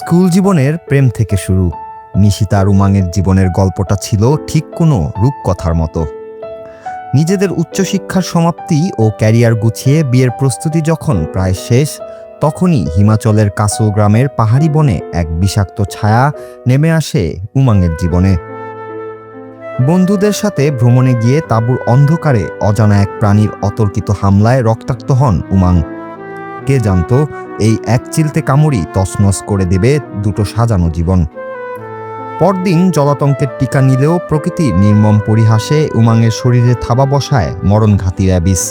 School জীবনের প্রেম থেকে শুরু। নিশিতা আর উমাংয়ের জীবনের গল্পটা ছিল ঠিক কোনো রূপকথার মতো। নিজেদের উচ্চশিক্ষার সমাপ্তি ও ক্যারিয়ার গুছিয়ে বিয়ের প্রস্তুতি যখন প্রায় শেষ, তখনই হিমাচলের কাসল গ্রামের পাহাড়ি বনে এক বিষাক্ত ছায়া নেমে আসে উমাংয়ের জীবনে। বন্ধুদের সাথে ভ্রমণে গিয়ে তাঁবুর অন্ধকারে অজানা এক প্রাণীর অতর্কিত হামলায় রক্তাক্ত হন উমাং। কে জানত এই এক চিলতে কামড়ই তছনছ করে দেবে দুটো সাজানো জীবন। পরদিন জলাতঙ্কের টিকা নিলেও প্রকৃতির নির্মম পরিহাসে উমাংয়ের শরীরে থাবা বসায় মরণঘাতী র্যাবিস।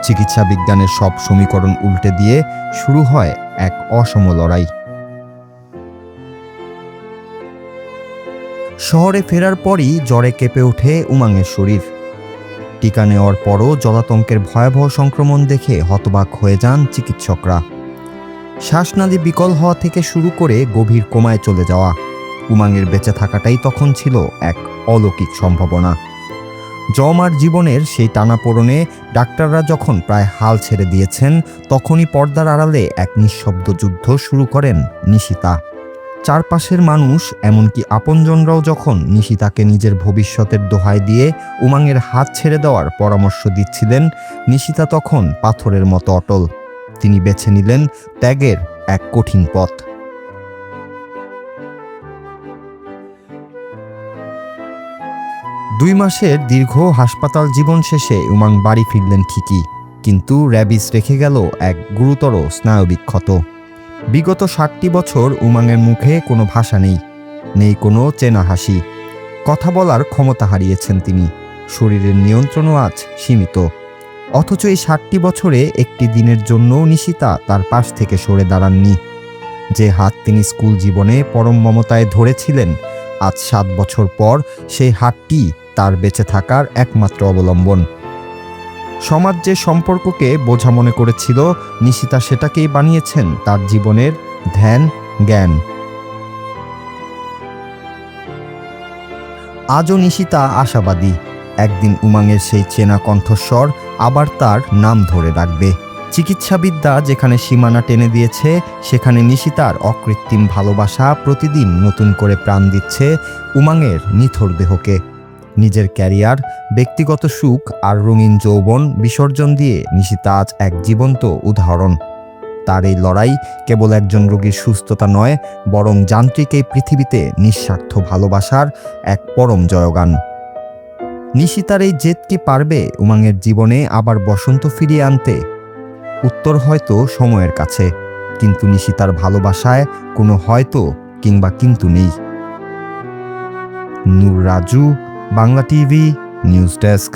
চিকিৎসা বিজ্ঞানের সব সমীকরণ উল্টে দিয়ে শুরু হয় এক অসম লড়াই। শহরে ফেরার পরই জ্বরে কেঁপে ওঠে উমাংয়ের শরীর। টিকা নেওয়ার পরও জলাতঙ্কের ভয়াবহ সংক্রমণ দেখে হতবাক হয়ে যান চিকিৎসকরা। শ্বাসনালী বিকল হওয়া থেকে শুরু করে গভীর কোমায় চলে যাওয়া, উমাংয়ের বেঁচে থাকাটাই তখন ছিল এক অলৌকিক সম্ভাবনা। জমার জীবনের সেই টানাপোড়েনে ডাক্তাররা যখন প্রায় হাল ছেড়ে দিয়েছেন, তখনই পর্দার আড়ালে এক নিঃশব্দ যুদ্ধ শুরু করেন নিশিতা। চারপাশের মানুষ, এমনকি আপনজনরাও যখন নিশিতাকে নিজের ভবিষ্যতের দোহাই দিয়ে উমাংয়ের হাত ছেড়ে দেওয়ার পরামর্শ দিচ্ছিলেন, নিশিতা তখন পাথরের মতো অটল। তিনি বেছে নিলেন ত্যাগের এক কঠিন পথ। 2 মাসের দীর্ঘ হাসপাতাল জীবন শেষে উমাং বাড়ি ফিরলেন ঠিকই, কিন্তু র্যাবিস রেখে গেল এক গুরুতর স্নায়বিক ক্ষত। বিগত 60টি বছর উমাংয়ের মুখে কোনো ভাষা নেই, নেই কোনো চেনা হাসি। কথা বলার ক্ষমতা হারিয়েছেন তিনি, শরীরের নিয়ন্ত্রণও আজ সীমিত। অথচ এই 60টি বছরে একটি দিনের জন্য নিশিতা তার পাশ থেকে সরে দাঁড়াননি। যে হাত তিনি স্কুল জীবনে পরম মমতায় ধরেছিলেন, আজ 7 বছর পর সেই হাতটি তার বেঁচে থাকার একমাত্র অবলম্বন। সমাজ যে সম্পর্ককে বোঝা মনে করেছিল, নিশিতা সেটাকেই বানিয়েছেন তার জীবনের ধ্যান জ্ঞান। আজও নিশিতা আশাবাদী, একদিন উমাংয়ের সেই চেনা কণ্ঠস্বর আবার তার নাম ধরে ডাকবে। চিকিৎসাবিদ্যা যেখানে সীমানা টেনে দিয়েছে, সেখানে নিশিতার অকৃত্রিম ভালোবাসা প্রতিদিন নতুন করে প্রাণ দিচ্ছে উমাংয়ের নিথর দেহকে। নিজের ক্যারিয়ার, ব্যক্তিগত সুখ আর রঙিন যৌবন বিসর্জন দিয়ে নিশিতা আজ এক জীবন্ত উদাহরণ। তার এই লড়াই কেবল একজন রোগীর সুস্থতা নয়, বরং যান্ত্রিক এই পৃথিবীতে নিঃস্বার্থ ভালোবাসার এক পরম জয়গান। নিশিতার এই জেদ কি পারবে উমাংয়ের জীবনে আবার বসন্ত ফিরিয়ে আনতে? উত্তর হয়তো সময়ের কাছে, কিন্তু নিশিতার ভালোবাসায় কোনো হয়তো কিংবা কিন্তু নেই। Noor Raju, Bangla TV, news desk.